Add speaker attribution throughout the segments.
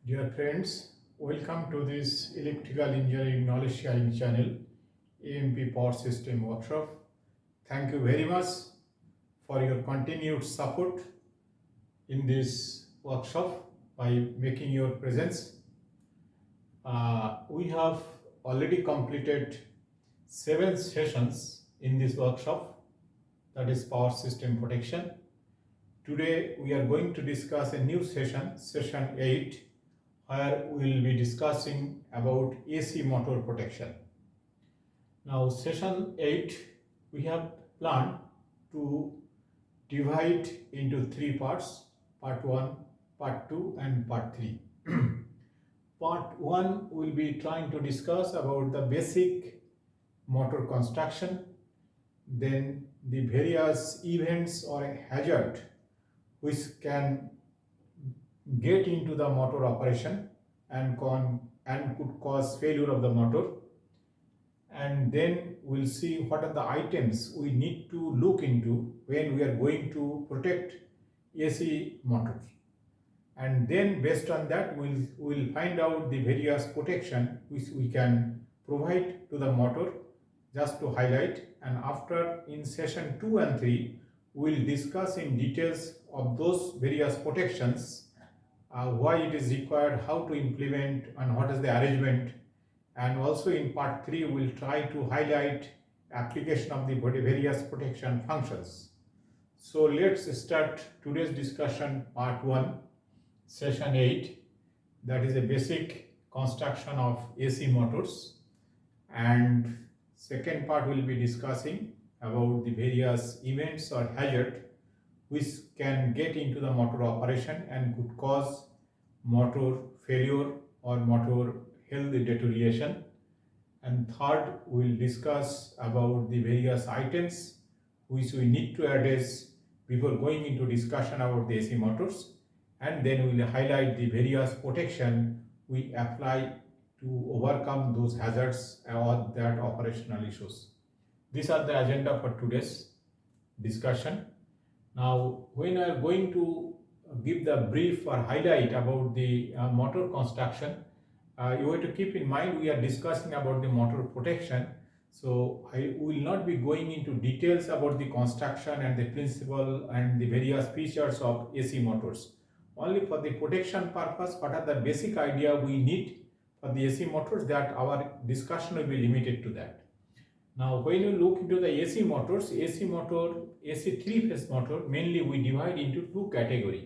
Speaker 1: Dear friends, welcome to this Electrical Engineering Knowledge Sharing channel, AMP Power System Workshop. Thank you very much for your continued support in this workshop by making your presence. We have already completed 7 sessions in this workshop, that is Power System Protection. Today we are going to discuss a new session, session 8, where we will be discussing about AC motor protection. Now session 8 we have planned to divide into 3 parts, part 1, part 2 and part 3. Part 1 will be trying to discuss about the basic motor construction, then the various events or hazard which can get into the motor operation and could cause failure of the motor, and then we'll see what are the items we need to look into when we are going to protect AC motors, and then based on that we'll find out the various protection which we can provide to the motor, just to highlight. And after, in session 2 and 3, we'll discuss in details of those various protections, why it is required, how to implement, and what is the arrangement. And also in part 3 we'll try to highlight application of the various protection functions. So let's start today's discussion, part 1, session 8, that is a basic construction of AC motors, and second part will be discussing about the various events or hazard which can get into the motor operation and could cause motor failure or motor health deterioration. And third, we will discuss about the various items which we need to address before going into discussion about the AC motors, and then we will highlight the various protection we apply to overcome those hazards or that operational issues. These are the agenda for today's discussion. Now, when we are going to give the brief or highlight about the motor construction, you have to keep in mind we are discussing about the motor protection. So I will not be going into details about the construction and the principle and the various features of AC motors. Only for the protection purpose, what are the basic idea we need for the AC motors, that our discussion will be limited to that. Now, when you look into the AC motors, AC 3-phase motor, mainly we divide into 2 categories.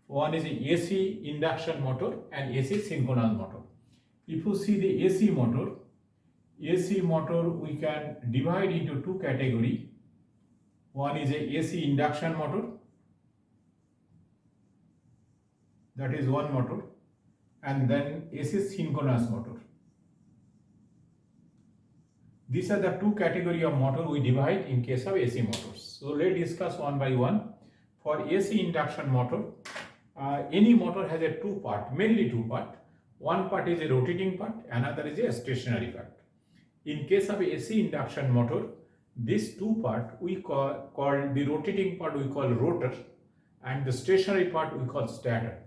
Speaker 1: One is the AC induction motor and AC synchronous motor. If you see the AC motor we can divide into 2 categories. One is a AC induction motor, that is one motor, and then AC synchronous motor. These are the 2 categories of motor we divide in case of AC motors. So let's discuss one by one. For AC induction motor, any motor has a 2 part, mainly 2 part. One part is a rotating part, another is a stationary part. In case of AC induction motor, this 2 part we call the rotating part we call rotor, and the stationary part we call stator.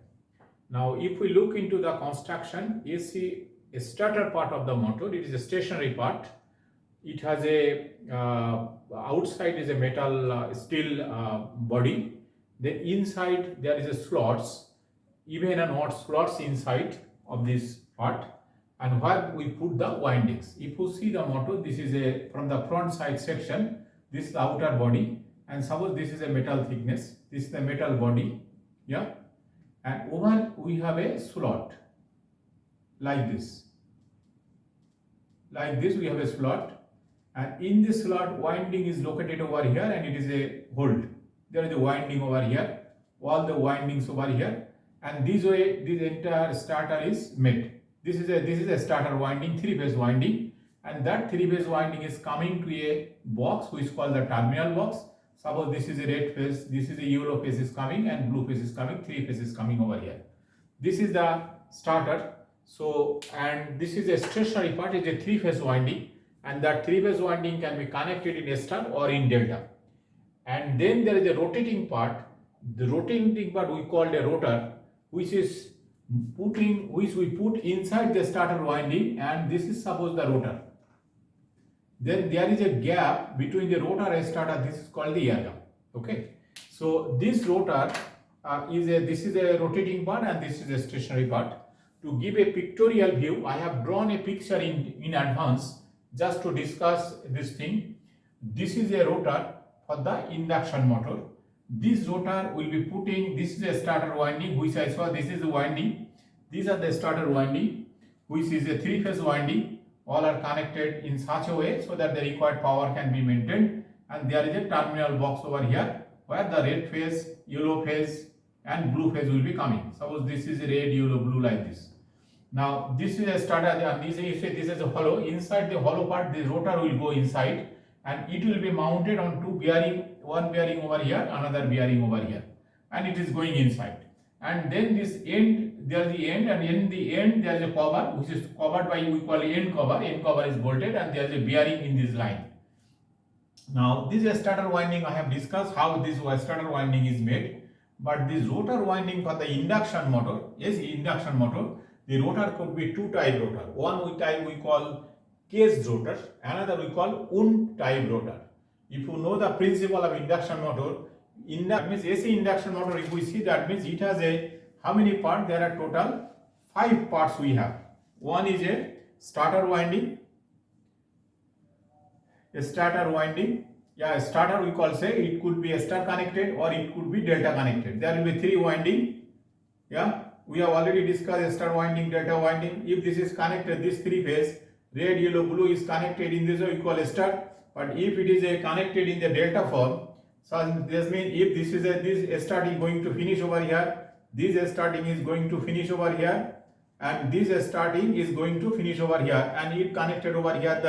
Speaker 1: Now, if we look into the construction, AC stator part of the motor, it is a stationary part. It has a outside is a metal steel body. Then inside there is a slots, even and odd slots inside of this part, and where we put the windings. If you see the motor, this is a from the front side section, this is the outer body, and suppose this is a metal thickness, this is the metal body, yeah, and over we have a slot like this. Like this we have a slot, and in this slot winding is located over here, and it is a hold. There is a winding over here, all the windings over here, and this way this entire starter is made. This is a starter winding, 3-phase winding, and that 3-phase winding is coming to a box which is called the terminal box. Suppose this is a red phase, this is a yellow phase is coming, and blue phase is coming, 3 phases coming over here. This is the starter. So, and this is a stationary part, is a 3-phase winding, and that 3-phase winding can be connected in star or in delta. And then there is a rotating part. The rotating part we call a rotor, which is which we put inside the starter winding, and this is suppose the rotor. Then there is a gap between the rotor and starter. This is called the air gap. Okay. So this rotor this is a rotating part and this is a stationary part. To give a pictorial view, I have drawn a picture in advance just to discuss this thing. This is a rotor for the induction motor. This rotor will be putting, this is a starter winding, which I saw, this is the winding. These are the starter winding, which is a three-phase winding. All are connected in such a way so that the required power can be maintained. And there is a terminal box over here where the red phase, yellow phase and blue phase will be coming. Suppose this is red, yellow, blue like this. Now this is a starter, and this is a hollow. Inside the hollow part, the rotor will go inside and it will be mounted on two bearing, one bearing over here, another bearing over here, and it is going inside. And then this end, there is the end, and in the end there is a cover which is covered by, we call end cover. End cover is bolted and there is a bearing in this line. Now this is starter winding. I have discussed how this starter winding is made, but this rotor winding for the induction motor, induction motor, the rotor could be two type rotor. One type we call case rotor, another we call wound type rotor. If you know the principle of induction motor, that means AC induction motor, if we see, that means it has how many parts? There are total 5 parts we have. One is a starter winding, starter we call, say it could be a star connected or it could be delta connected. There will be 3 winding. We have already discussed a star winding, delta winding. If this is connected, this 3 phase, red, yellow, blue is connected in this way, we call a star. But if it is connected in the delta form, so this means if this is this starting going to finish over here, this starting is going to finish over here, and this starting is going to finish over here, and it connected over here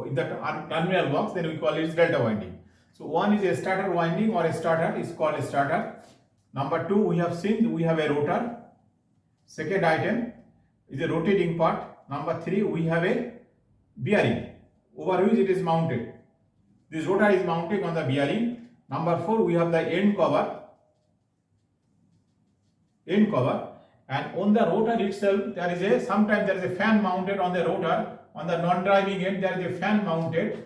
Speaker 1: in the terminal box, then we call it delta winding. So one is a starter winding or a starter, is called a starter. Number 2, we have seen we have a rotor. Second item is a rotating part. Number 3, we have a bearing over which it is mounted. This rotor is mounted on the bearing. Number 4, we have the end cover, and on the rotor itself there is sometimes there is a fan mounted on the rotor. On the non-driving end there is a fan mounted.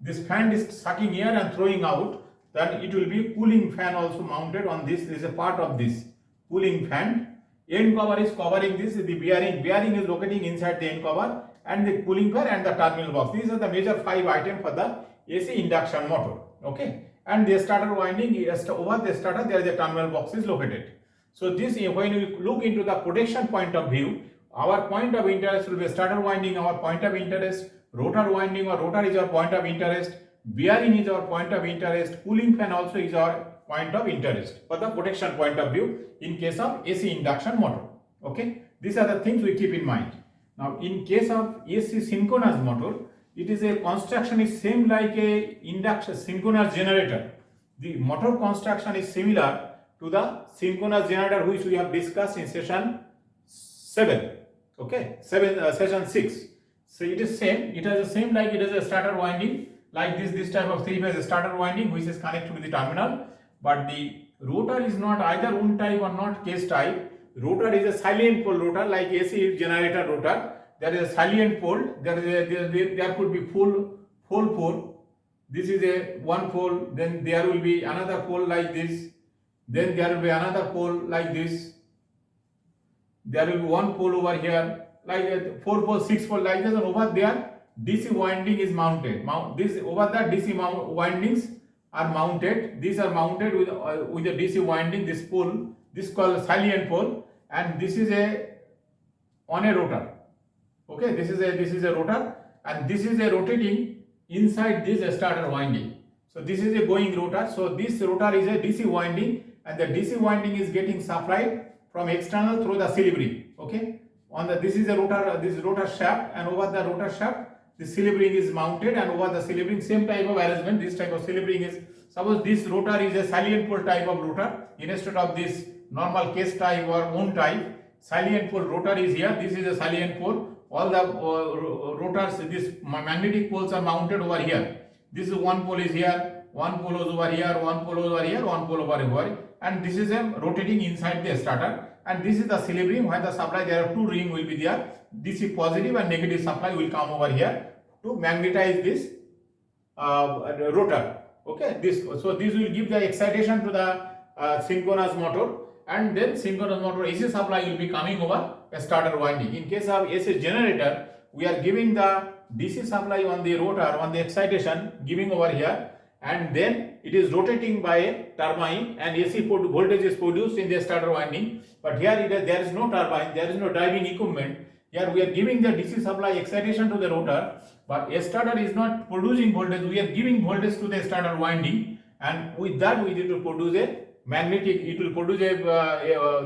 Speaker 1: This fan is sucking air and throwing out. Then it will be cooling fan also mounted on this. This is a part of this cooling fan. End cover is covering this. The bearing is locating inside the end cover, and the cooling fan and the terminal box. These are the major 5 items for the AC induction motor. Okay, and the starter winding, over the starter there is a terminal box is located. So this, when we look into the protection point of view, our point of interest will be starter winding, our point of interest, rotor winding or rotor is our point of interest, bearing is our point of interest, cooling fan also is our point of interest for the protection point of view in case of AC induction motor. Okay, these are the things we keep in mind. Now in case of AC synchronous motor, it is a construction is same like a induction synchronous generator. The motor construction is similar to the synchronous generator which we have discussed in session 7. Okay, session 6. So it is same. It has the same, like it is a starter winding like this type of 3-phase starter winding which is connected to the terminal. But the rotor is not either wound type or not case type. Rotor is a silent pole rotor like AC generator rotor. There is a silent pole. There could be full pole. This is a one pole. Then there will be another pole like this. Then there will be another pole like this. There will be one pole over here, like a 4 pole, 6 pole like this, and over there DC winding is mounted. Over there DC windings are mounted. These are mounted with the DC winding. This pole, this is called salient pole, and this is on a rotor. Okay, this is a rotor, and this is a rotating inside this starter winding. So this is a going rotor. So this rotor is a DC winding, and the DC winding is getting supplied from external through the silibring. Okay, this is a rotor, this rotor shaft, and over the rotor shaft the silibring is mounted, and over the silibring same type of arrangement. This type of silibring is, suppose this rotor is a salient pole type of rotor instead of this normal case type or wound type. Salient pole rotor is here. This is a salient pole. All the rotors, these magnetic poles are mounted over here. This is one pole is here, one pole is over here, one pole over here, one pole over here, and this is a rotating inside the starter. and this is the slip ring. Where the supply, there are two ring will be there. DC positive and negative supply will come over here to magnetize this rotor. Okay, this will give the excitation to the synchronous motor, and then synchronous motor AC supply will be coming over a starter winding. In case of AC generator, we are giving the DC supply on the rotor, on the excitation, giving over here, and then it is rotating by a turbine, and AC voltage is produced in the starter winding. But here there is no turbine, there is no driving equipment. Here we are giving the DC supply excitation to the rotor, but a starter is not producing voltage. We are giving voltage to the starter winding, and with that we need to produce a magnetic. It will produce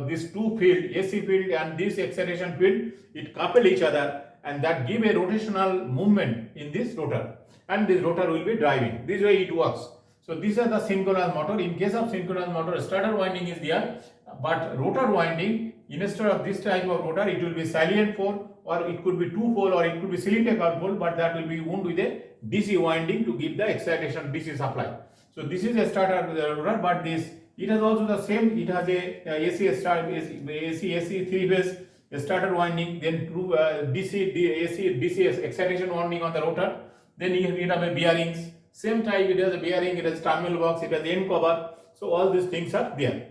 Speaker 1: this two field, AC field and this excitation field. It couple each other, and that give a rotational movement in this rotor, and this rotor will be driving. This way it works. So these are the synchronous motor. In case of synchronous motor, starter winding is there, but rotor winding, instead of this type of rotor, it will be salient pole, or it could be two pole, or it could be cylindrical pole, but that will be wound with a DC winding to give the excitation DC supply. So this is a starter rotor, but this, it has also the same. It has a AC three phase starter winding, then DC excitation winding on the rotor. Then you have a bearings, same type. It has a bearing, it has terminal box, it has end cover. So all these things are there.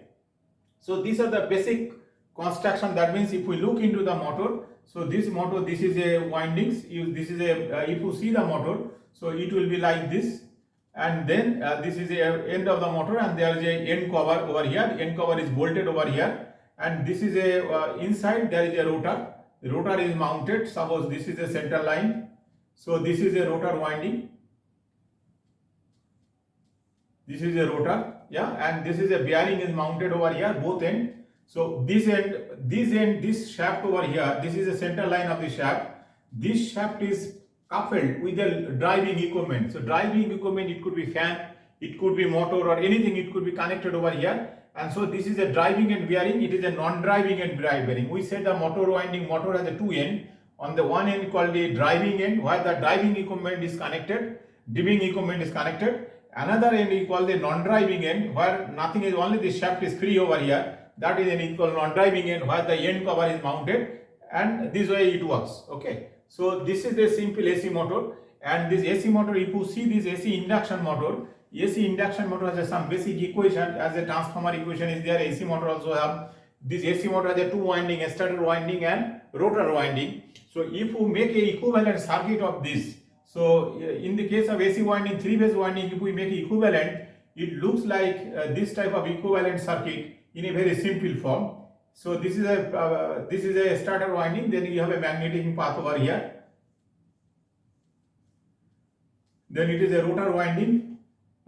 Speaker 1: So these are the basic construction. That means if we look into the motor, so this motor, this is a windings. This is a if you see the motor, so it will be like this, and then this is the end of the motor, and there is a end cover over here. End cover is bolted over here, and this is a inside there is a rotor. The rotor is mounted. Suppose this is a center line. So this is a rotor winding. This is a rotor, yeah, and this is a bearing is mounted over here, both end. So this end, this shaft over here, this is the center line of the shaft. This shaft is coupled with the driving equipment. So driving equipment, it could be fan, it could be motor, or anything, it could be connected over here. And so this is a driving end bearing, it is a non-driving end bearing. We said the motor winding, motor has a two end. On the one end called the driving end, where the driving equipment is connected, driving equipment is connected. Another end we call the non-driving end, where nothing is, only the shaft is free over here. That is an equal non-driving end, where the end cover is mounted, and this way it works. Okay, so this is the simple AC motor, and this AC motor, if you see this AC induction motor has some basic equation, as a transformer equation is there. AC motor also have this. AC motor has a two winding, a starter winding and rotor winding. So if you make a equivalent circuit of this, so in the case of AC winding, three phase winding, if we make equivalent, it looks like this type of equivalent circuit in a very simple form. So this is a starter winding, then you have a magnetic path over here, then it is a rotor winding,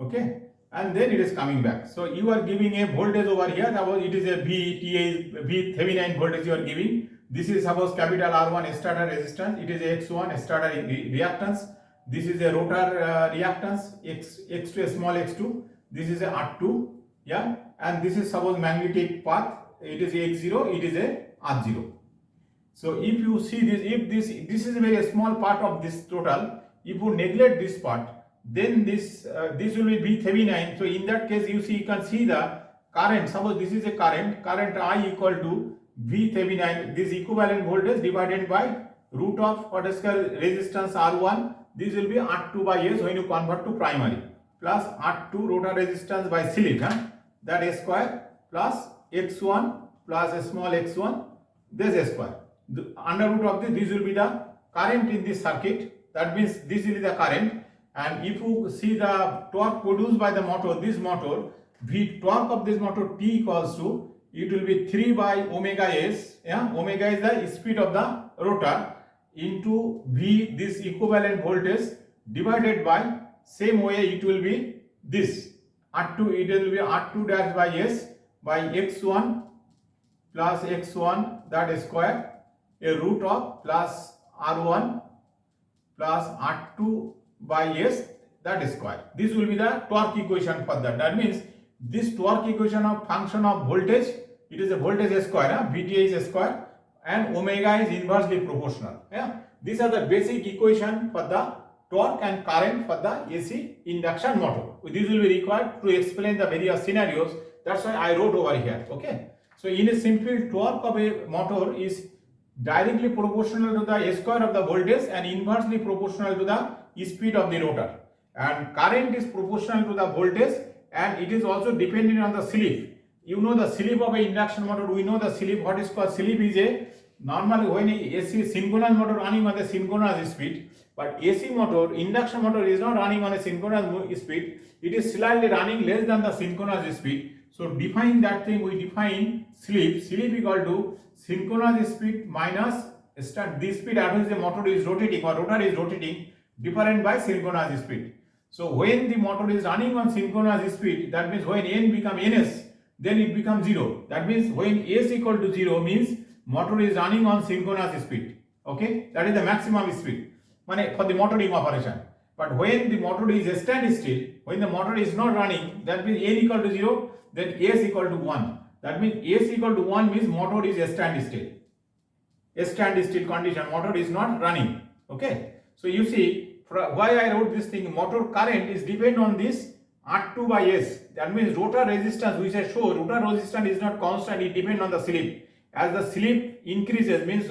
Speaker 1: okay, and then it is coming back. So you are giving a voltage over here. Suppose it is a V Thevenin voltage you are giving. This is suppose capital R1 starter resistance, it is X1 starter reactance, this is a rotor reactance, X2 a small x2, this is a R2, yeah, and this is suppose magnetic path, it is X0, it is a R0. So if you see this, if this is a very small part of this total, if you neglect this part, then this will be V Thevenin. So in that case, you can see the current. Suppose this is a current I equal to V Thevenin, this equivalent voltage divided by root of what is called resistance R1. This will be R2 by S when you convert to primary, plus R2 rotor resistance by slip, that S square, plus X1 plus a small x1, this S square. The under root of this will be the current in this circuit. That means this is the current. And if you see the torque produced by the motor, this motor, V torque of this motor T equals to, it will be 3 by omega S, yeah, omega is the speed of the rotor, into V, this equivalent voltage, divided by, same way it will be this, R2, it will be R2 dash by S by X1 plus X1, that is square, a root of plus R1 plus R2 by S, that is square. This will be the torque equation for that. That means this torque equation of function of voltage, it is a voltage S square, VTA is S square, and omega is inversely proportional. Yeah, these are the basic equation for the torque and current for the AC induction motor. This will be required to explain the various scenarios. That's why I wrote over here. Okay. So in a simple, torque of a motor is directly proportional to the square of the voltage and inversely proportional to the speed of the rotor. And current is proportional to the voltage, and it is also dependent on the slip. You know the slip of an induction motor. We know the slip. What is called slip is a normally when AC synchronous motor running on the synchronous speed, but AC motor, induction motor is not running on a synchronous speed. It is slightly running less than the synchronous speed. So define that thing, we define slip. Slip equal to synchronous speed minus this speed at which the motor is rotating or rotor is rotating different by synchronous speed. So when the motor is running on synchronous speed, that means when n become ns, then it becomes 0. That means when s equal to 0 means motor is running on synchronous speed. Okay, that is the maximum speed for the motoring operation. But when the motor is standstill, when the motor is not running, that means n equal to 0, then s equal to 1. That means s equal to 1 means motor is standstill. A standstill condition, motor is not running. Okay, so you see why I wrote this thing. Motor current is depend on this R2 by S. That means rotor resistance, which I show, rotor resistance is not constant, it depends on the slip. As the slip increases, means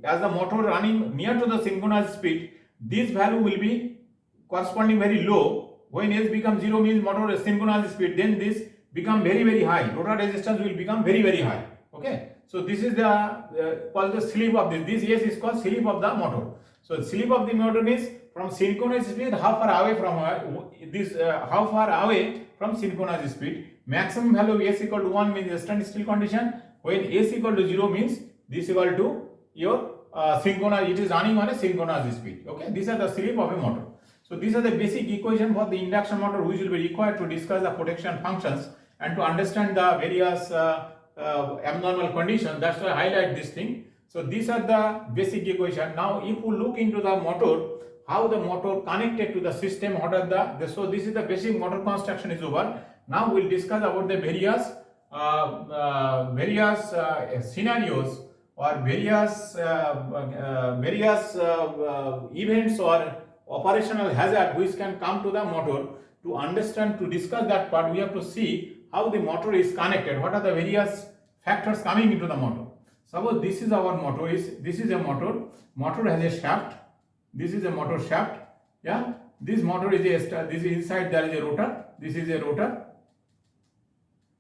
Speaker 1: as the motor running near to the synchronous speed, this value will be corresponding very low. When S becomes 0 means motor synchronous speed, then this become very high. Rotor resistance will become very high. Okay, so this is the called the slip of this. This S is called slip of the motor. So slip of the motor means from synchronous speed how far away from how far away from synchronous speed. Maximum value of S equal to 1 means standstill condition. When S equal to 0 means this equal to your synchronous, it is running on a synchronous speed. Okay, these are the slip of a motor. So these are the basic equation for the induction motor, which will be required to discuss the protection functions and to understand the various abnormal conditions. That's why I highlight this thing. So these are the basic equation. Now if we look into the motor, how the motor connected to the system, what are so this is the basic motor construction is over. Now we'll discuss about the various scenarios or various events or operational hazard which can come to the motor. To understand, to discuss that part, we have to see how the motor is connected, what are the various factors coming into the motor. Suppose this is our motor, this is a motor has a shaft, this is a motor shaft, yeah, this motor is this is inside, there is a rotor, this is a rotor,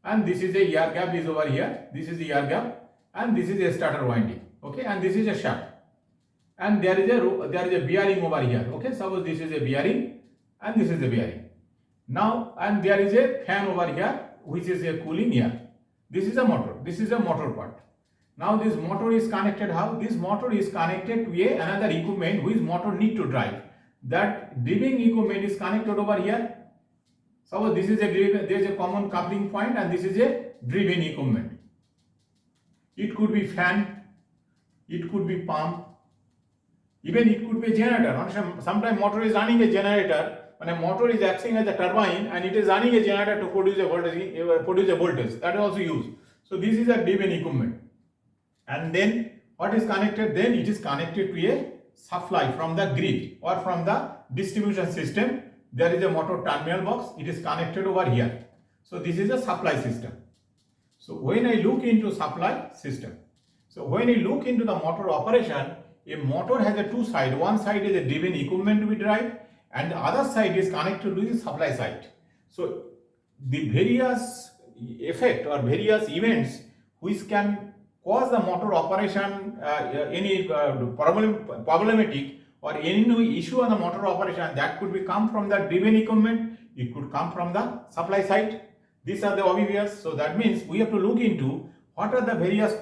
Speaker 1: and this is a air gap is over here, this is the air gap, and this is a starter winding. Okay, and this is a shaft, and there is a bearing over here. Okay, suppose this is a bearing and this is a bearing. Now, and there is a fan over here which is a cooling air. This is a motor, this is a motor part. Now this motor is connected how? This motor is connected to another equipment which motor need to drive. That driving equipment is connected over here. Suppose this is a driven, there is a common coupling point, and this is a driven equipment. It could be fan, it could be pump, even it could be a generator. Sometimes motor is running a generator. When a motor is acting as a turbine and it is running a generator to produce a voltage, that is also used. So this is a driven equipment. And then what is connected? Then it is connected to a supply from the grid or from the distribution system. There is a motor terminal box, it is connected over here. So this is a supply system. So when I look into supply system, so when I look into the motor operation, a motor has a two sides. One side is a driven equipment to be drive, and the other side is connected to the supply side. So the various effect or various events which can cause the motor operation any problematic or any issue on the motor operation, that could be come from the driven equipment, it could come from the supply side. These are the obvious. So that means we have to look into what are the various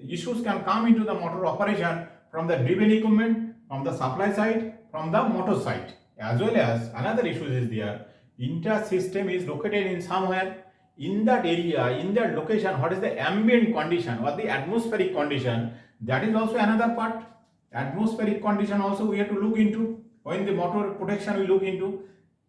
Speaker 1: issues can come into the motor operation from the driven equipment, from the supply side, from the motor side. As well as another issue is there, inter-system is located in somewhere. In that area, in that location, what is the ambient condition or the atmospheric condition, that is also another part. Atmospheric condition also we have to look into. When the motor protection we look into.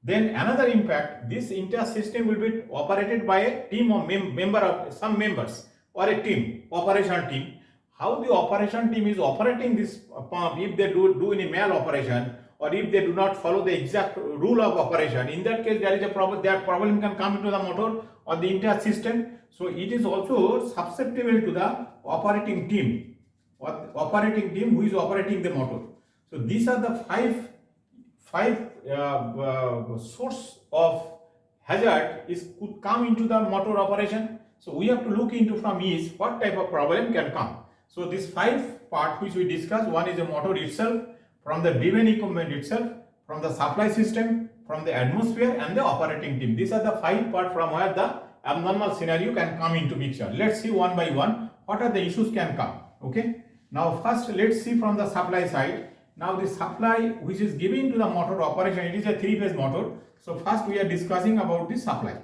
Speaker 1: Then another impact, this inter-system will be operated by a team of member of some members or a team, operation team. How the operation team is operating this pump, if they do any mal-operation, or if they do not follow the exact rule of operation, in that case there is a problem, that problem can come into the motor, or the entire system. So it is also susceptible to the operating team or operating team who is operating the motor. So these are the five source of hazard could come into the motor operation. So we have to look into from each what type of problem can come. So these five parts which we discussed, one is the motor itself, from the driven equipment itself, from the supply system, from the atmosphere and the operating team. These are the five parts from where the abnormal scenario can come into picture. Let's see one by one what are the issues can come. Okay. Now first let's see from the supply side. Now the supply which is given to the motor operation, it is a three-phase motor. So first we are discussing about the supply.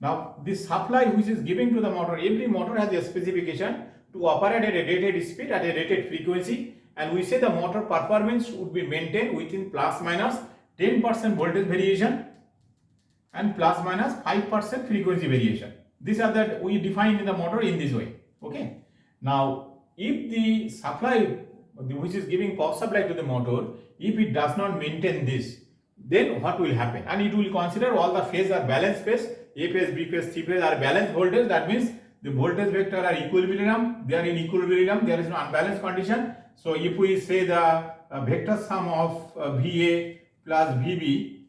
Speaker 1: Now this supply which is given to the motor, every motor has a specification to operate at a rated speed at a rated frequency, and we say the motor performance would be maintained within plus minus 10% voltage variation and plus minus 5% frequency variation. These are that we define in the motor in this way. Okay. Now if the supply which is giving power supply to the motor, if it does not maintain this, then what will happen? And it will consider all the phases are balanced phase, A phase, B phase, C phase are balanced voltage. That means the voltage vector are equilibrium, they are in equilibrium, there is no unbalanced condition. So if we say the vector sum of VA plus VB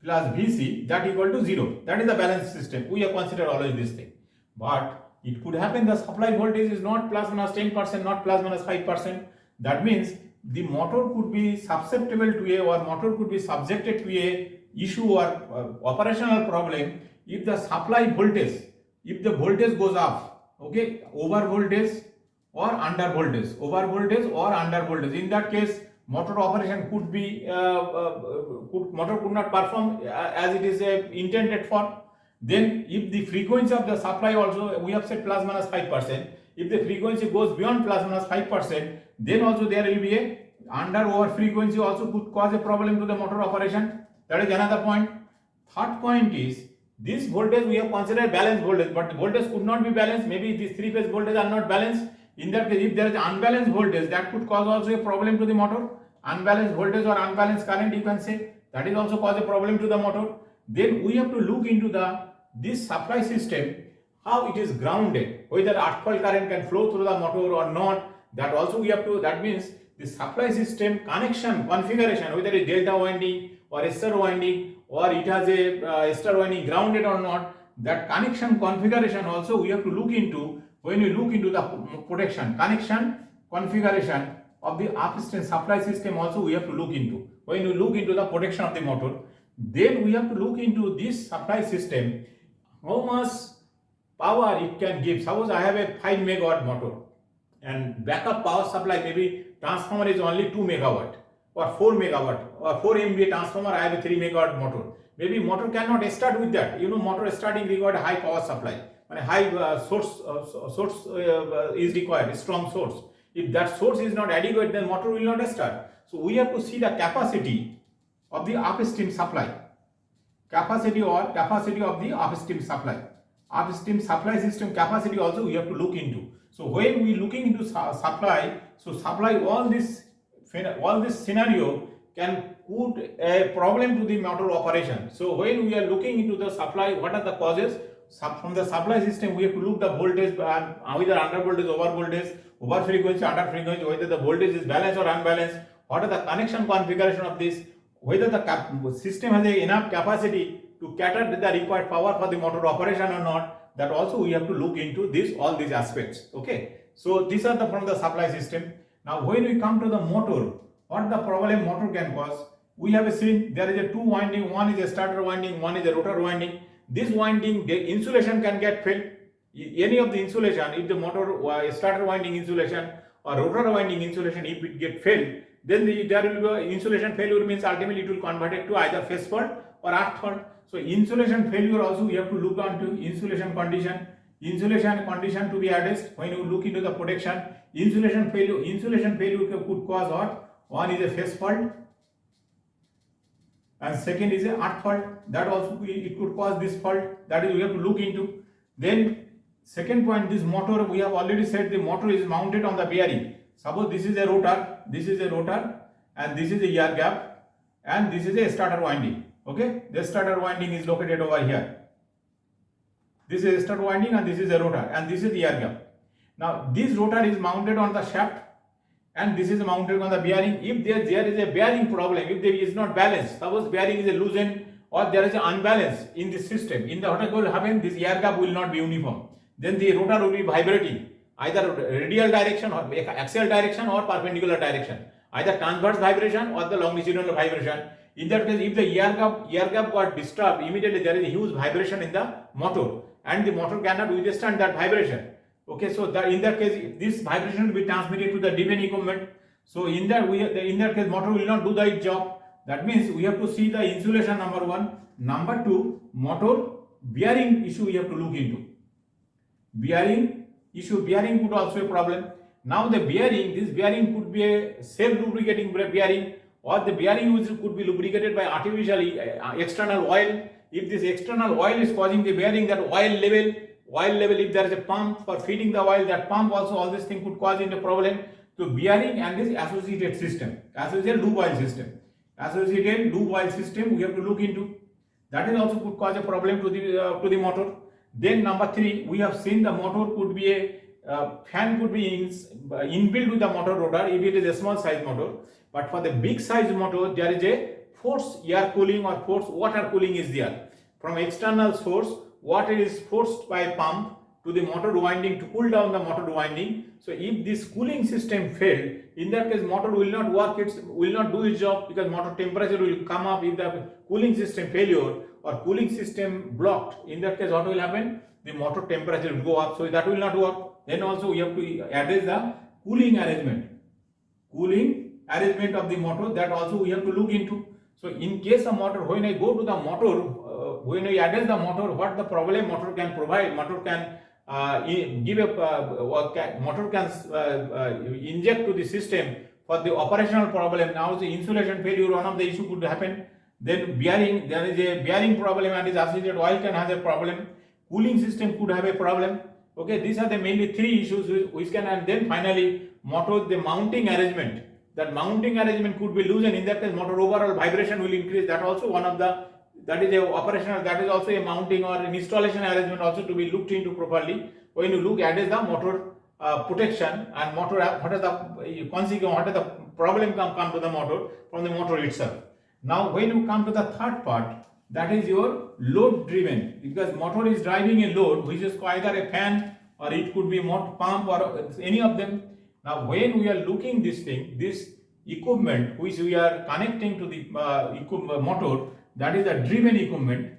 Speaker 1: plus VC, that equal to 0, that is the balanced system. We have considered always this thing. But it could happen the supply voltage is not plus minus 10%, not plus minus 5%. That means the motor could be susceptible to or motor could be subjected to a issue or operational problem if the supply voltage, if the voltage goes up, okay, over voltage or under voltage, over voltage or under voltage. In that case, motor operation could be motor could not perform as it is intended for. Then if the frequency of the supply also, we have said plus minus 5%, if the frequency goes beyond plus minus 5%, then also there will be a under over frequency also could cause a problem to the motor operation. That is another point. Third point is this voltage we have considered balanced voltage, but the voltage could not be balanced. Maybe these three phase voltage are not balanced. In that case, if there is unbalanced voltage, that could cause also a problem to the motor. Unbalanced voltage or unbalanced current, you can say, that is also cause a problem to the motor. Then we have to look into this supply system, how it is grounded, whether earth fault current can flow through the motor or not. That also we have to, that means the supply system connection configuration, whether it is delta winding or ester winding or it has a ester winding grounded or not, that connection configuration also we have to look into when we look into the protection connection configuration of the upstream supply system. Also we have to look into when we look into the protection of the motor. Then we have to look into this supply system, how much power it can give. Suppose I have a 5 megawatt motor and backup power supply, maybe transformer is only 2 megawatt or 4 megawatt or 4 MVA transformer, I have a 3 megawatt motor. Maybe motor cannot start with that. You know, motor starting required high power supply, and a high source is required, a strong source. If that source is not adequate, then motor will not start. So we have to see the capacity of the upstream supply, capacity of the upstream supply. Upstream supply system capacity also we have to look into. So when we looking into supply, so supply all this scenario can put a problem to the motor operation. So when we are looking into the supply, what are the causes? From the supply system, we have to look the voltage, whether under voltage, over frequency, under frequency, whether the voltage is balanced or unbalanced, what are the connection configuration of this, whether the system has enough capacity to cater the required power for the motor operation or not. That also we have to look into all these aspects. Okay, so these are from the supply system. Now when we come to the motor, what the problem motor can cause? We have seen there is a two winding, one is a starter winding, one is a rotor winding. This winding, the insulation can get failed. Any of the insulation, if the motor starter winding insulation or rotor winding insulation, if it get failed, then there will be insulation failure, means ultimately it will convert it to either phase fault or earth fault. So insulation failure also we have to look on to insulation condition to be addressed when you look into the protection. Insulation failure could cause what? One is a phase fault and second is a earth fault. That also it could cause this fault. That is we have to look into. Then second point, this motor, we have already said the motor is mounted on the bearing. Suppose this is a rotor, and this is a air gap, and this is a starter winding. Okay, the starter winding is located over here. This is start winding and this is a rotor and this is the air gap. Now this rotor is mounted on the shaft and this is mounted on the bearing. If there is a bearing problem, if there is not balance, suppose bearing is a loosened or there is an unbalance in this system, in the what will happen, this air gap will not be uniform. Then the rotor will be vibrating, either radial direction or axial direction or perpendicular direction, either transverse vibration or the longitudinal vibration. In that case, if the air gap got disturbed, immediately there is a huge vibration in the motor and the motor cannot withstand that vibration. Okay, so in that case, this vibration will be transmitted to the driven equipment. So in that case, motor will not do the job. That means we have to see the insulation, number one. Number two, motor bearing issue we have to look into. Bearing issue, bearing could also be a problem. Now the bearing, this bearing could be a self-lubricating bearing, or the bearing could be lubricated by artificial external oil. If this external oil is causing the bearing, that oil level, if there is a pump for feeding the oil, that pump also, all this thing could cause into problem. So bearing and this associated system, associated lube oil system. Associated lube oil system we have to look into. That is also could cause a problem to the motor. Then number three, we have seen the motor could be a fan could be inbuilt with the motor rotor if it is a small size motor. But for the big size motor, there is a forced air cooling or forced water cooling is there. From external source, water is forced by pump to the motor winding to cool down the motor winding. So if this cooling system failed, in that case motor will not work, it will not do its job, because motor temperature will come up. If the cooling system failure or cooling system blocked, in that case what will happen? The motor temperature will go up, so that will not work. Then also we have to address the cooling arrangement of the motor, that also we have to look into. So in case of motor, when I go to the motor, when I address the motor, what the problem motor can provide, motor can motor can inject to the system for the operational problem. Now the insulation failure, one of the issue could happen. Then bearing, there is a bearing problem and is associated oil can have a problem. Cooling system could have a problem. Okay, these are the mainly three issues which can, and then finally motor, the mounting arrangement. That mounting arrangement could be loosened. In that case, motor overall vibration will increase. That also one of the, that is a operational, that is also a mounting or an installation arrangement also to be looked into properly. When you look at the motor protection and motor, what is the consequence, what is the problem come to the motor from the motor itself. Now when you come to the third part, that is your load driven, because motor is driving a load which is either a fan or it could be motor pump or any of them. Now when we are looking this thing, this equipment which we are connecting to the motor, that is the driven equipment.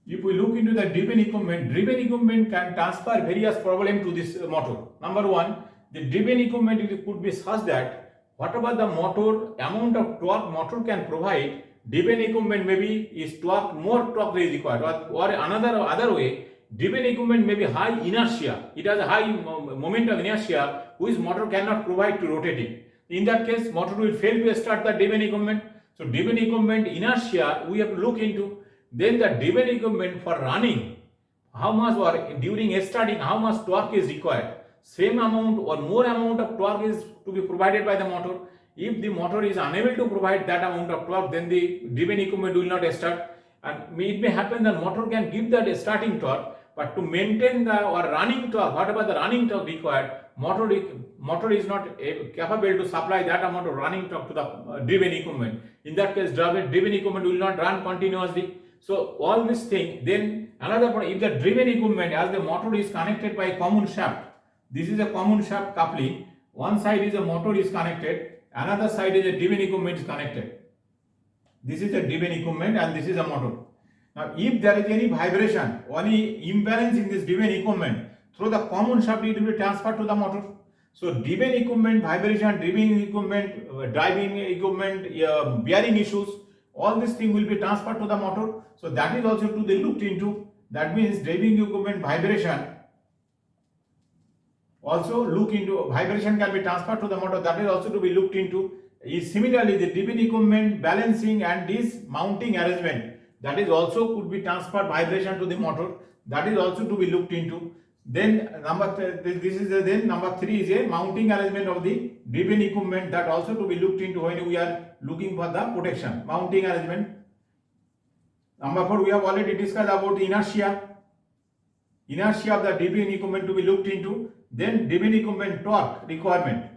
Speaker 1: If we look into the driven equipment can transfer various problems to this motor. Number one, the driven equipment could be such that whatever the motor amount of torque motor can provide, driven equipment maybe is torque, more torque is required, or other way, driven equipment may be high inertia. It has a high moment of inertia which motor cannot provide to rotating. In that case, motor will fail to start the driven equipment. So driven equipment inertia we have to look into. Then the driven equipment for running, how much, or during starting, how much torque is required. Same amount or more amount of torque is to be provided by the motor. If the motor is unable to provide that amount of torque, then the driven equipment will not start. And it may happen that motor can give that starting torque, but to maintain the or running torque, whatever the running torque required, motor is not capable to supply that amount of running torque to the driven equipment. In that case, driven equipment will not run continuously. So all this thing, then another point, if the driven equipment, as the motor is connected by a common shaft, this is a common shaft coupling, one side is a motor is connected, another side is a driven equipment is connected. This is a driven equipment and this is a motor. Now if there is any vibration or any imbalance in this driven equipment, through the common shaft it will be transferred to the motor. So driven equipment, vibration, driven equipment, driving equipment, bearing issues, all this thing will be transferred to the motor. So that is also to be looked into. That means driving equipment vibration also look into, vibration can be transferred to the motor, that is also to be looked into. Similarly, the driven equipment balancing and this mounting arrangement, that is also could be transferred vibration to the motor, that is also to be looked into. Then number three is a mounting arrangement of the driven equipment, that also to be looked into when we are looking for the protection, mounting arrangement. Number 4, we have already discussed about the inertia of the driven equipment to be looked into. Then driven equipment torque requirement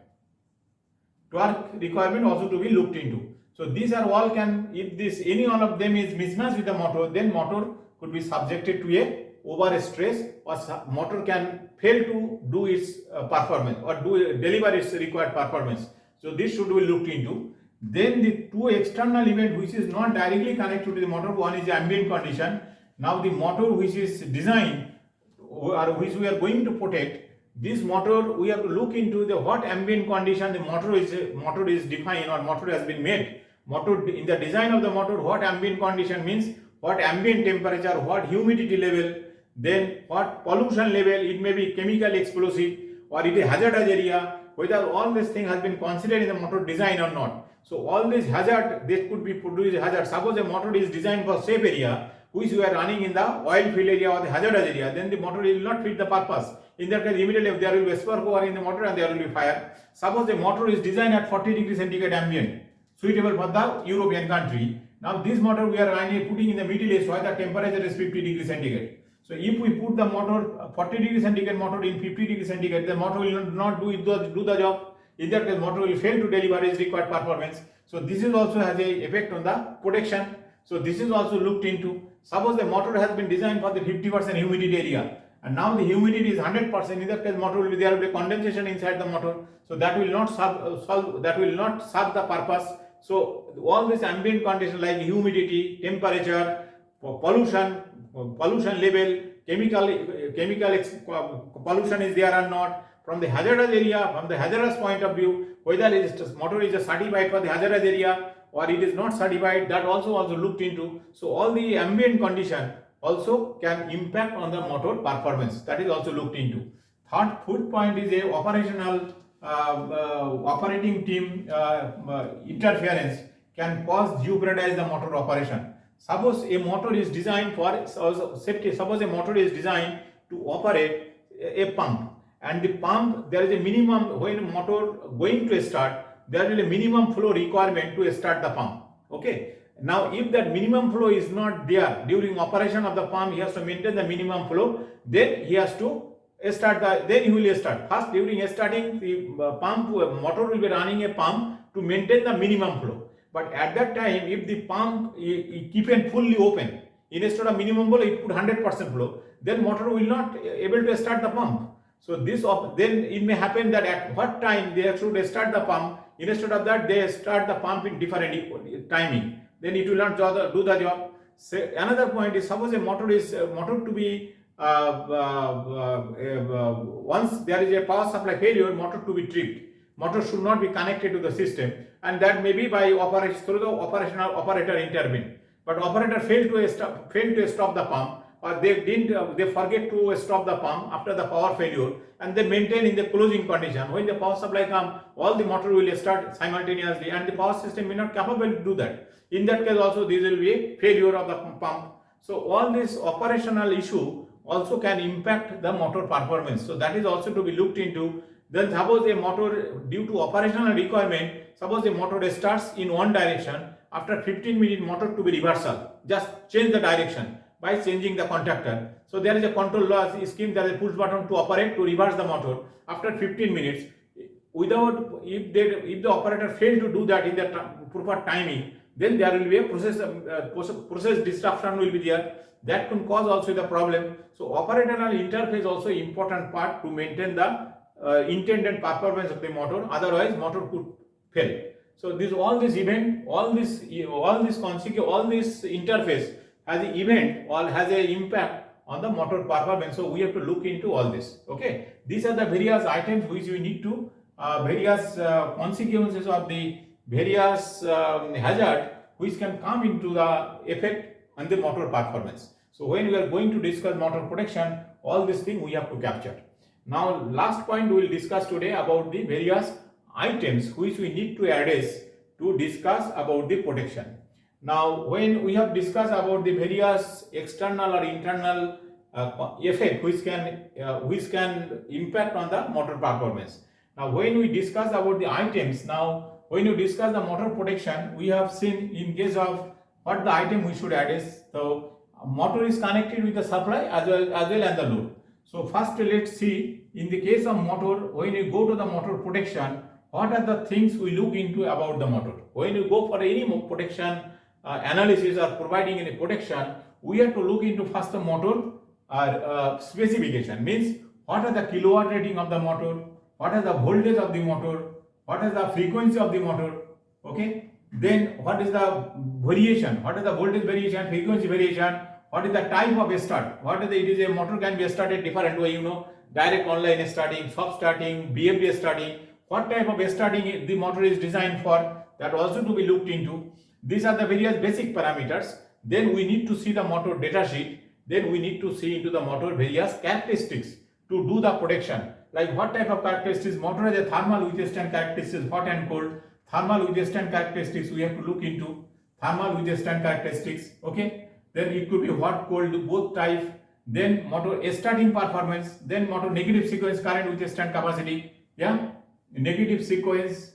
Speaker 1: also to be looked into. So these are all if any one of them is mismatched with the motor, then motor could be subjected to a over stress, or motor can fail to do its performance or deliver its required performance. So this should be looked into. Then the two external event which is not directly connected to the motor, one is the ambient condition. Now the motor which is designed or which we are going to protect, this motor we have to look into the what ambient condition the motor is defined or motor has been made. Motor, in the design of the motor, what ambient condition means, what ambient temperature, what humidity level, then what pollution level, it may be chemical explosive or it is hazardous area, whether all this thing has been considered in the motor design or not. So all these hazard, this could be produced hazard. Suppose a motor is designed for safe area, which we are running in the oil field area or the hazardous area, then the motor will not fit the purpose. In that case, immediately there will be a spark over in the motor and there will be fire. Suppose the motor is designed at 40 degrees centigrade ambient, suitable for the European country. Now this motor we are putting in the Middle East where the temperature is 50 degrees centigrade. So if we put the motor 40 degrees centigrade motor in 50 degrees centigrade, the motor will not do the job. In that case, motor will fail to deliver its required performance. So this is also has a effect on the protection. So this is also looked into. Suppose the motor has been designed for the 50% humidity area, and now the humidity is 100%. In that case, motor will be there will be condensation inside the motor. So that will not serve the purpose. So all these ambient conditions like humidity, temperature, pollution level, chemical pollution is there or not. From the hazardous area, from the hazardous point of view, whether motor is certified for the hazardous area or it is not certified, that also looked into. So all the ambient condition also can impact on the motor performance. That is also looked into. Fourth point is a operational operating team interference can cause jeopardize the motor operation. Suppose a motor is designed for safety. Suppose a motor is designed to operate a pump, and the pump, there is a minimum, when motor going to start, there will be a minimum flow requirement to start the pump. Okay. Now if that minimum flow is not there during operation of the pump, he has to maintain the minimum flow, then he has to then he will start. First, during starting the motor will be running a pump to maintain the minimum flow. But at that time, if the pump keep it fully open, instead of minimum flow, it put 100% flow, then motor will not able to start the pump. So then it may happen that at what time they should start the pump, instead of that they start the pump in different timing, then it will not do the job. So another point is, suppose a motor to be once there is a power supply failure, motor to be tripped. Motor should not be connected to the system, and that may be by through the operator intervene. But operator failed to stop the pump, or they forget to stop the pump after the power failure, and they maintain in the closing condition. When the power supply comes, all the motor will start simultaneously, and the power system may not capable to do that. In that case also, this will be a failure of the pump. So all this operational issue also can impact the motor performance. So that is also to be looked into. Then suppose a motor, due to operational requirement, suppose the motor starts in one direction, after 15 minutes motor to be reversal, just change the direction by changing the contactor. So there is a control law scheme, there is a push button to operate to reverse the motor after 15 minutes. If the operator fail to do that in the proper timing, then there will be a process disruption will be there. That can cause also the problem. So operational interface also important part to maintain the intended performance of the motor. Otherwise, motor could fail. So all this interface has an event or has an impact on the motor performance. So we have to look into all this. Okay, these are the various items which we need to various consequences of the various hazard which can come into the effect on the motor performance. So when we are going to discuss motor protection, all these things we have to capture. Now last point we will discuss today about the various items which we need to address to discuss about the protection. Now when we have discussed about the various external or internal effect which can impact on the motor performance. Now when we discuss about the items, now when you discuss the motor protection, we have seen in case of what the item we should address. So motor is connected with the supply as well as the load. So first let's see, in the case of motor, when you go to the motor protection, what are the things we look into about the motor? When you go for any protection analysis or providing any protection, we have to look into first the motor specification, means what are the kilowatt rating of the motor, what is the voltage of the motor, what is the frequency of the motor, okay? Then what is the variation, what is the voltage variation, frequency variation, what is the type of start, what is the, it is a motor can be started different way, direct online starting, soft starting, BFD starting, what type of starting the motor is designed for, that also to be looked into. These are the various basic parameters. Then we need to see the motor data sheet. Then we need to see into the motor various characteristics to do the protection. Like what type of characteristics, motor has a thermal withstand characteristics, hot and cold. Thermal withstand characteristics we have to look into. Thermal withstand characteristics, okay. Then it could be hot, cold, both types. Then motor starting performance. Then motor negative sequence current withstand capacity. Yeah, negative sequence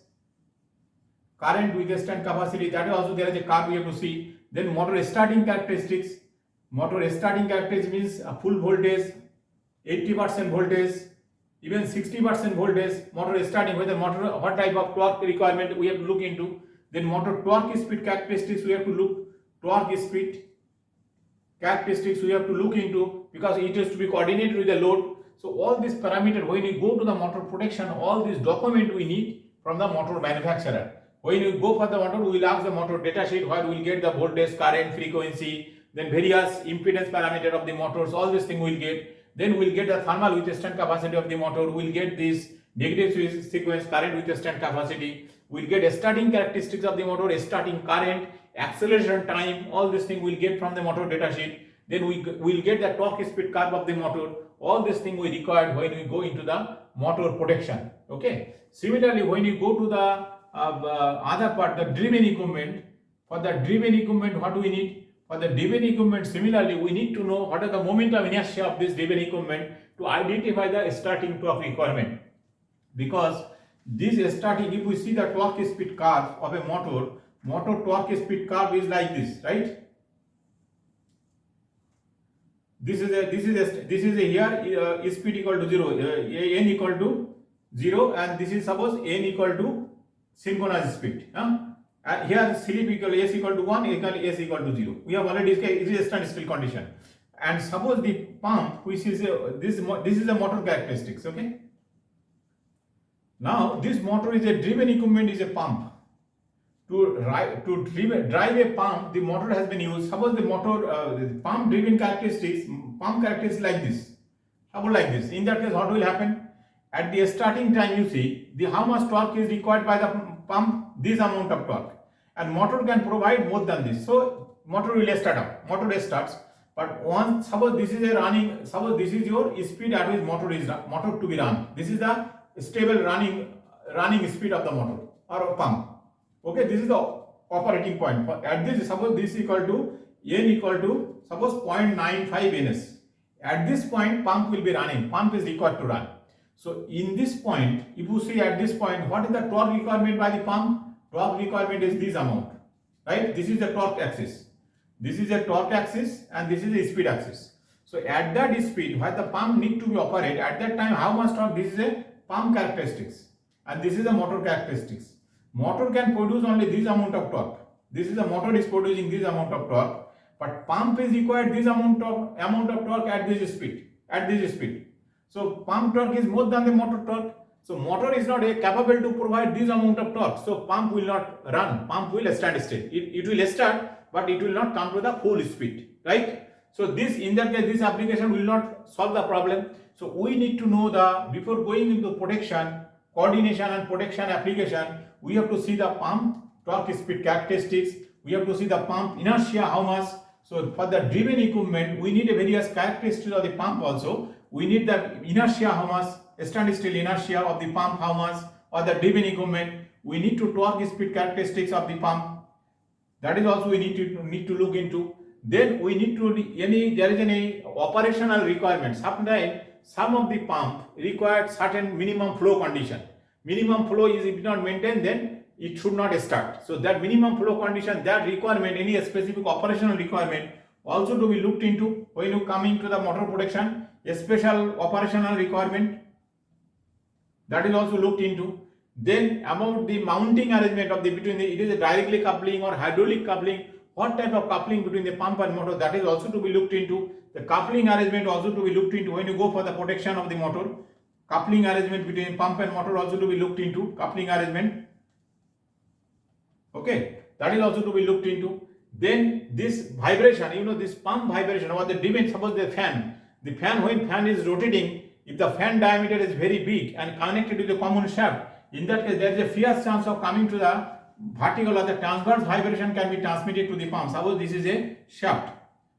Speaker 1: current withstand capacity. That is also there is a curve we have to see. Then motor starting characteristics. Motor starting characteristics means a full voltage, 80% voltage, even 60% voltage. Motor starting, whether motor, what type of torque requirement we have to look into. Then motor torque speed characteristics we have to look. Torque speed characteristics we have to look into, because it has to be coordinated with the load. So all these parameters, when you go to the motor protection, all these document we need from the motor manufacturer. When you go for the motor, we will ask the motor data sheet where we will get the voltage, current, frequency, then various impedance parameter of the motors, all these things we will get. Then we will get the thermal withstand capacity of the motor, we will get this negative sequence current withstand capacity, we will get starting characteristics of the motor, starting current, acceleration time, all these things we will get from the motor data sheet. Then we will get the torque speed curve of the motor. All these things we require when we go into the motor protection. Okay. Similarly, when you go to the other part, the driven equipment, for the driven equipment, what do we need? For the driven equipment, similarly, we need to know what is the moment of inertia of this driven equipment to identify the starting torque requirement. Because this starting, if we see the torque speed curve of a motor, motor torque speed curve is like this, right? This is a here speed equal to 0, n equal to 0, and this is suppose n equal to synchronous speed. Here slip equal s equal to 1, s equal to 0. We have already discussed it is a standstill condition. And suppose the pump, which is this is a motor characteristics. Okay. Now this motor is a driven equipment, is a pump. To drive a pump, the motor has been used. Suppose the motor, the pump driven characteristics, like this. Suppose like this. In that case, what will happen? At the starting time, you see how much torque is required by the pump, this amount of torque, and motor can provide more than this. So motor will start up. Motor starts, but once suppose this is a running, suppose this is your speed at which motor to be run. This is the stable running speed of the motor or pump. Okay, this is the operating point. At this, suppose this equal to n equal to suppose 0.95 ns. At this point, pump will be running. Pump is required to run. So in this point, if you see at this point, what is the torque requirement by the pump? Torque requirement is this amount, right? This is the torque axis. This is a torque axis and this is the speed axis. So at that speed, where the pump need to be operated, at that time, how much torque? This is a pump characteristics and this is a motor characteristics. Motor can produce only this amount of torque. This is the motor is producing this amount of torque, but pump is required this amount of torque at this speed. So pump torque is more than the motor torque. So motor is not capable to provide this amount of torque. So pump will not run. Pump will stand still. It will start, but it will not come to the full speed, right? So this, in that case, this application will not solve the problem. So we need to know before going into protection, coordination and protection application, we have to see the pump torque speed characteristics. We have to see the pump inertia, how much. So for the driven equipment, we need a various characteristics of the pump also. We need the inertia, how much, standstill inertia of the pump, how much, or the driven equipment. We need to torque speed characteristics of the pump. That is also we need to look into. Then we need to there is any operational requirements. Sometimes some of the pump required certain minimum flow condition. Minimum flow is if not maintained, then it should not start. So that minimum flow condition, that requirement, any specific operational requirement, also to be looked into when you coming to the motor protection. A special operational requirement, that is also looked into. Then about the mounting arrangement of the between the, it is a directly coupling or hydraulic coupling, what type of coupling between the pump and motor, that is also to be looked into. The coupling arrangement also to be looked into when you go for the protection of the motor. Coupling arrangement between pump and motor also to be looked into. Coupling arrangement, okay, that is also to be looked into. Then this vibration, you know, this pump vibration or the driven, suppose the fan when fan is rotating, if the fan diameter is very big and connected to the common shaft, in that case there is a fierce chance of coming to the vertical or the transverse vibration can be transmitted to the pump. Suppose this is a shaft,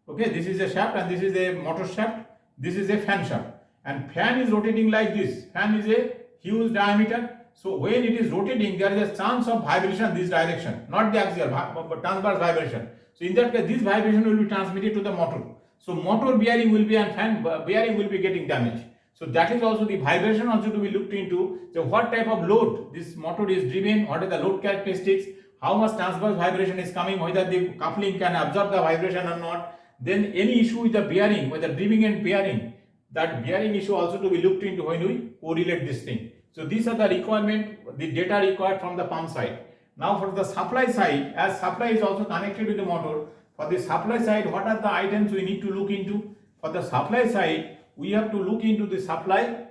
Speaker 1: okay, this is a shaft and this is a motor shaft, this is a fan shaft, and fan is rotating like this. Fan is a huge diameter, so when it is rotating there is a chance of vibration this direction, not the axial but transverse vibration. So in that case this vibration will be transmitted to the motor, so motor bearing will be and fan bearing will be getting damaged. So that is also the vibration also to be looked into. So what type of load this motor is driven, what are the load characteristics, how much transverse vibration is coming, whether the coupling can absorb the vibration or not. Then any issue with the bearing, whether driven and bearing, that bearing issue also to be looked into when we correlate this thing. So these are the requirement, the data required from the pump side. Now for the supply side, as supply is also connected to the motor, for the supply side, what are the items we need to look into? For the supply side, we have to look into the supply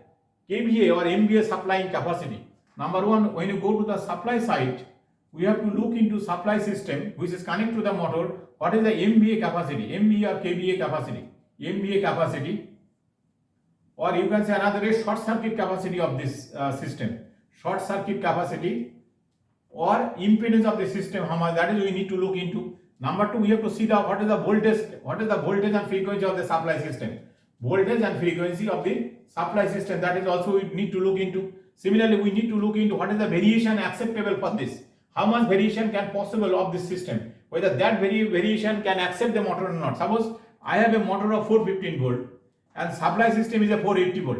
Speaker 1: kVA or MVA supplying capacity. Number one, when you go to the supply side, we have to look into supply system which is connected to the motor. What is the MVA capacity, MVA or kVA capacity? MVA capacity, or you can say another way, short circuit capacity of this system. Short circuit capacity or impedance of the system, how much, that is we need to look into. Number two, we have to see the what is the voltage and frequency of the supply system. Voltage and frequency of the supply system, that is also we need to look into. Similarly, we need to look into what is the variation acceptable for this. How much variation can possible of this system, whether that variation can accept the motor or not. Suppose I have a motor of 415 volt and supply system is a 480 volt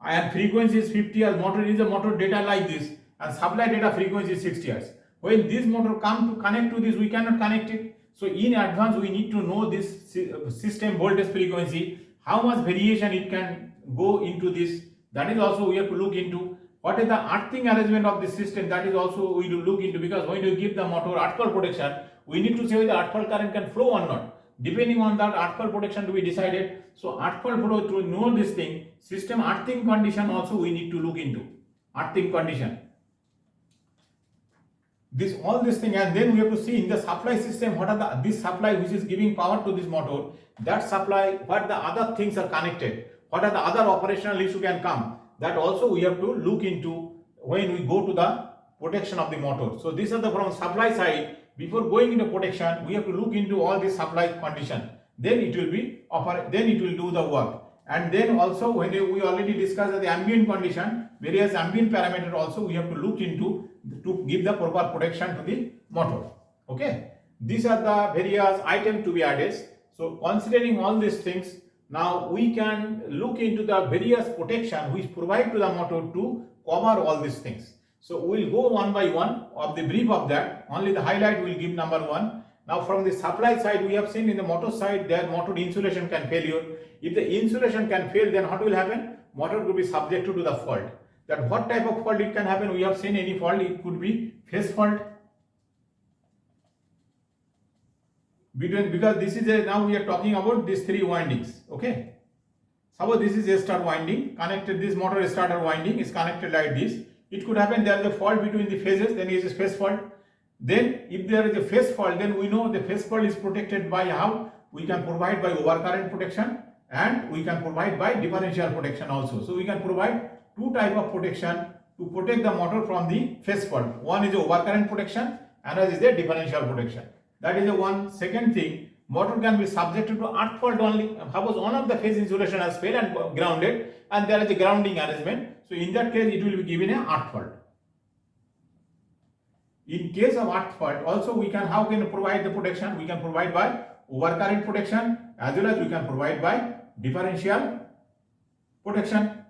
Speaker 1: and frequency is 50 Hz. Motor is a motor data like this and supply data frequency is 60 Hz. When this motor come to connect to this, we cannot connect it. So in advance we need to know this system voltage frequency, how much variation it can go into this. That is also we have to look into. What is the earthing arrangement of the system, that is also we will look into, because when you give the motor earthfall protection, we need to say whether earthfall current can flow or not. Depending on that earthfall protection to be decided. So earthfall flow, to know this thing, system earthing condition also we need to look into. Earthing condition. All this thing, and then we have to see in the supply system what are this supply which is giving power to this motor, that supply, what the other things are connected, what are the other operational issue can come, that also we have to look into when we go to the protection of the motor. So these are the from supply side. Before going into protection, we have to look into all this supply condition. Then it will be then it will do the work. And then also when we already discussed the ambient condition, various ambient parameter also we have to look into to give the proper protection to the motor. Okay, these are the various items to be added. So considering all these things, now we can look into the various protection which provide to the motor to cover all these things. So we will go one by one of the brief of that. Only the highlight will give number one. Now from the supply side, we have seen in the motor side that motor insulation can failure. If the insulation can fail, then what will happen? Motor will be subjected to the fault. That what type of fault it can happen? We have seen any fault. It could be phase fault. Because this is now we are talking about these three windings. Okay. Suppose this is a start winding connected. This motor starter winding is connected like this. It could happen there is a fault between the phases. Then it is a phase fault. Then if there is a phase fault, then we know the phase fault is protected by how we can provide by overcurrent protection and we can provide by differential protection also. So we can provide two type of protection to protect the motor from the phase fault. One is the overcurrent protection, another is the differential protection. That is the one. Second thing, motor can be subjected to earth fault only. Suppose one of the phase insulation has failed and grounded, and there is a grounding arrangement. So in that case, it will be given a earth fault. In case of earth fault, also we can how can we provide the protection? We can provide by overcurrent protection as well as we can provide by differential protection.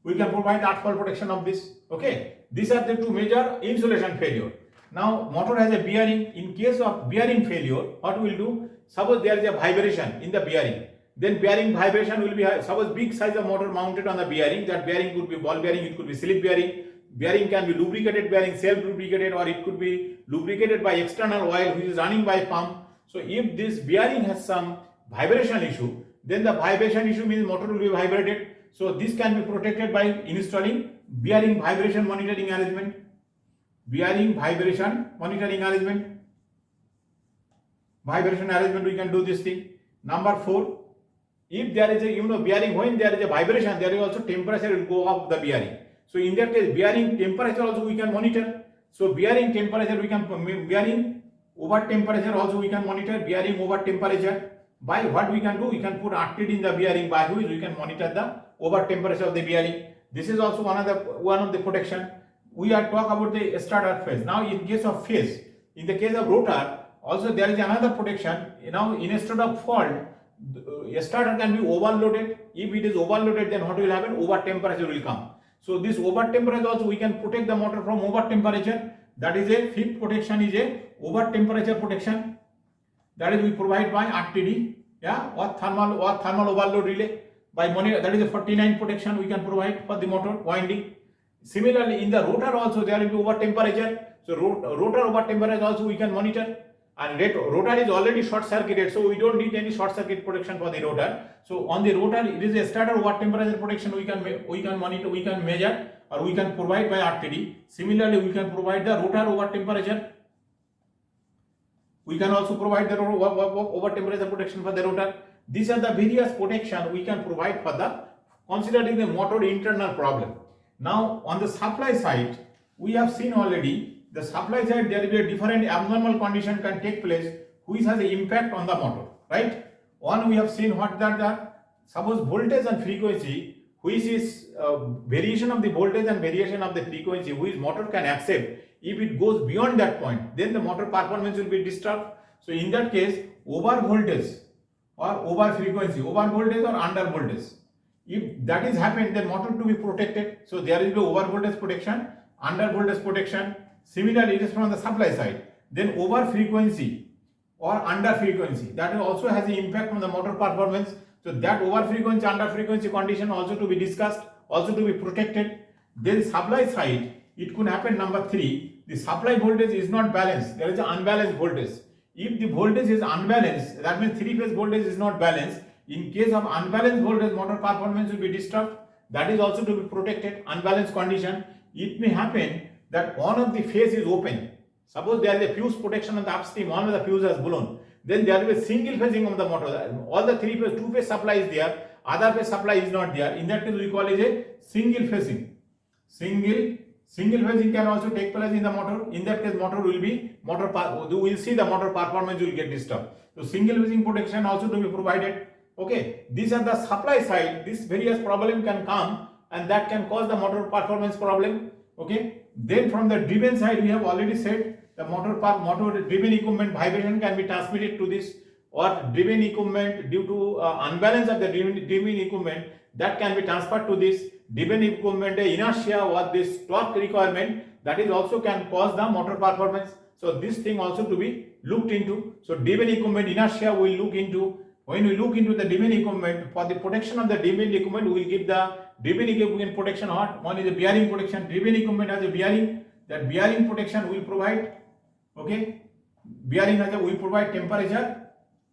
Speaker 1: We can provide earth fault protection of this. Okay, these are the two major insulation failure. Now motor has a bearing. In case of bearing failure, what we will do? suppose there is a vibration in the bearing, then bearing vibration will be high. Suppose big size of motor mounted on the bearing, that bearing could be ball bearing, it could be slip bearing. Bearing can be lubricated bearing, self-lubricated, or it could be lubricated by external oil which is running by pump. So if this bearing has some vibration issue, then the vibration issue means motor will be vibrated. So this can be protected by installing bearing vibration monitoring arrangement. Bearing vibration monitoring arrangement. Vibration arrangement, we can do this thing. Number 4, if there is a bearing, when there is a vibration, there is also temperature will go up the bearing. So in that case, bearing temperature also we can monitor. So bearing temperature we can, bearing over temperature also we can monitor. Bearing over temperature, by what we can do, we can put RTD in the bearing, by which we can monitor the over temperature of the bearing. This is also one of the protection. We are talk about the starter phase. Now in case of phase, in the case of rotor, also there is another protection. Instead of fault, a starter can be overloaded. If it is overloaded, then what will happen? Over temperature will come. So this over temperature also we can protect the motor from over temperature. That is a fifth protection, is a over temperature protection. That is we provide by RTD, or thermal overload relay. By monitor, that is a 49 protection we can provide for the motor winding. Similarly, in the rotor also there will be over temperature. So rotor over temperature also we can monitor. And rotor is already short circuited, so we don't need any short circuit protection for the rotor. So on the rotor, it is a starter over temperature protection we can monitor, we can measure, or we can provide by RTD. Similarly, we can provide the rotor over temperature. We can also provide the over temperature protection for the rotor. These are the various protection we can provide for the considering the motor internal problem. Now on the supply side, we have seen already. The supply side, there will be a different abnormal condition can take place which has an impact on the motor, right? One, we have seen what that suppose voltage and frequency, which is variation of the voltage and variation of the frequency which motor can accept. If it goes beyond that point, then the motor performance will be disturbed. So in that case, over voltage or over frequency, over voltage or under voltage, if that is happened, then motor to be protected. So there will be over voltage protection, under voltage protection. Similarly, it is from the supply side. Then over frequency or under frequency, that also has an impact on the motor performance. So that over frequency, under frequency condition also to be discussed, also to be protected. Then supply side, it could happen. Number 3, the supply voltage is not balanced. There is an unbalanced voltage. If the voltage is unbalanced, that means 3-phase voltage is not balanced. In case of unbalanced voltage, motor performance will be disturbed. That is also to be protected. Unbalanced condition, it may happen that one of the phase is open. Suppose there is a fuse protection on the upstream, one of the fuse has blown. Then there will be single phasing of the motor. All the 3-phase, 2-phase supply is there, other phase supply is not there. In that case, we call it a single phasing. Single phasing can also take place in the motor. In that case, we will see the motor performance will get disturbed. So single phasing protection also to be provided. Okay, these are the supply side. This various problem can come and that can cause the motor performance problem. Okay. Then from the driven side, we have already said the motor driven equipment vibration can be transmitted to this, or driven equipment due to unbalance of the driven equipment that can be transferred to this. Driven equipment inertia or this torque requirement, that is also can cause the motor performance. So this thing also to be looked into. So driven equipment inertia we will look into. When we look into the driven equipment, for the protection of the driven equipment, we will give the driven equipment protection. One is the bearing protection. Driven equipment has a bearing. That bearing protection will provide. Okay, bearing has will provide temperature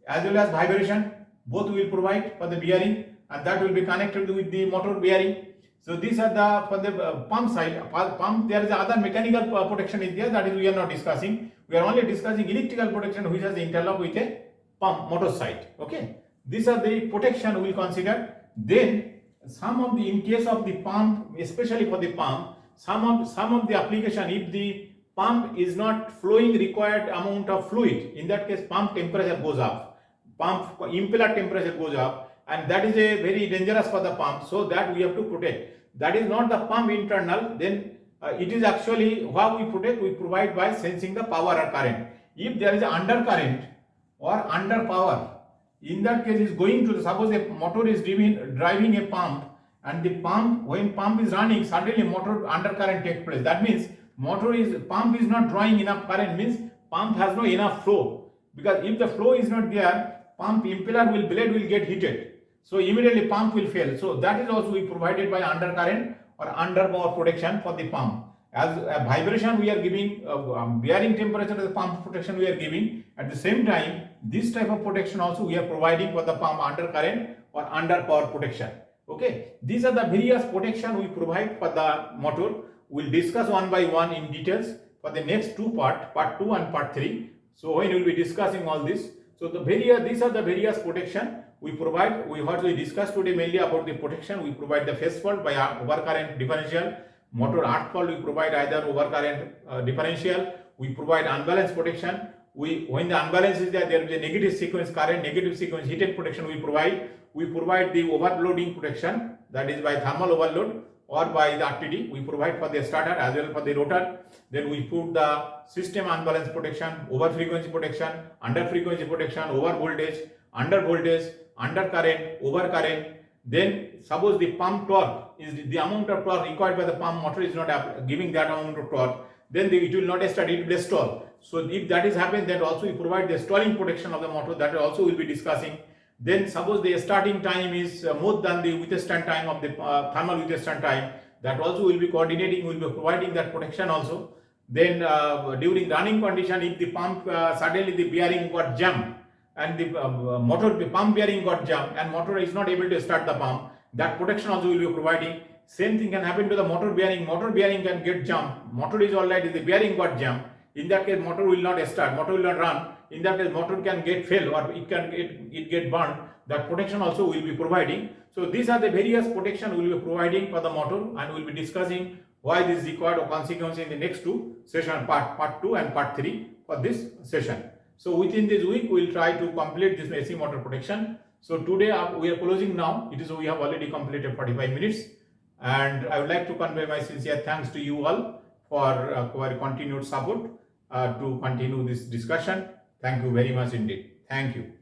Speaker 1: as well as vibration. Both will provide for the bearing, and that will be connected with the motor bearing. So these are the for the pump side. Pump, there is other mechanical protection is there. That is we are not discussing. We are only discussing electrical protection, which has interlock with a pump motor side. Okay, these are the protection we will consider. Then some of the, in case of the pump, especially for the pump, some of the application, if the pump is not flowing required amount of fluid, in that case pump temperature goes up, pump impeller temperature goes up, and that is a very dangerous for the pump. So that we have to protect. That is not the pump internal. Then it is actually how we protect. We provide by sensing the power or current. If there is an undercurrent or under power, in that case is going to the, suppose a motor is driving a pump, and the pump, when pump is running, suddenly motor undercurrent takes place. That means pump is not drawing enough current, means pump has no enough flow. because if the flow is not there, pump impeller blade will get heated. So immediately pump will fail. So that is also we provided by undercurrent or underpower protection for the pump. As a vibration we are giving, bearing temperature of the pump protection we are giving. At the same time, this type of protection also we are providing for the pump undercurrent or underpower protection. Okay, these are the various protection we provide for the motor. We'll discuss one by one in details for the next two part 2 and part 3. So when we'll be discussing all this, so these are the various protection we provide. What we discussed today mainly about the protection. We provide the phase fault by overcurrent differential, motor earth fault we provide either overcurrent differential. We provide unbalanced protection. When the unbalance is there will be a negative sequence current, negative sequence heated protection we provide. We provide the overloading protection, that is by thermal overload or by the RTD. We provide for the starter as well for the rotor. Then we put the system unbalance protection, over frequency protection, under frequency protection, over voltage, under voltage, under current, over current. Then suppose the pump torque is the amount of torque required by the pump motor is not giving that amount of torque, then it will not start, it will stall. So if that is happened, then also we provide the stalling protection of the motor, that also we will be discussing. Then suppose the starting time is more than the withstand time of the thermal withstand time, that also will be coordinating, will be providing that protection also. Then during running condition, if the pump suddenly the bearing got jammed and the pump bearing got jammed and motor is not able to start the pump, that protection also will be providing. Same thing can happen to the motor bearing can get jammed. Motor is alright, if the bearing got jammed, in that case motor will not start, motor will not run. In that case motor can get fail or it can get burned. That protection also will be providing. So these are the various protection we will be providing for the motor, and we will be discussing why this is required or consequence in the next two session, part 2 and part 3 for this session. So within this week we will try to complete this AC motor protection. So today we are closing now. We have already completed 45 minutes, and I would like to convey my sincere thanks to you all for continued support to continue this discussion. Thank you very much indeed. Thank you.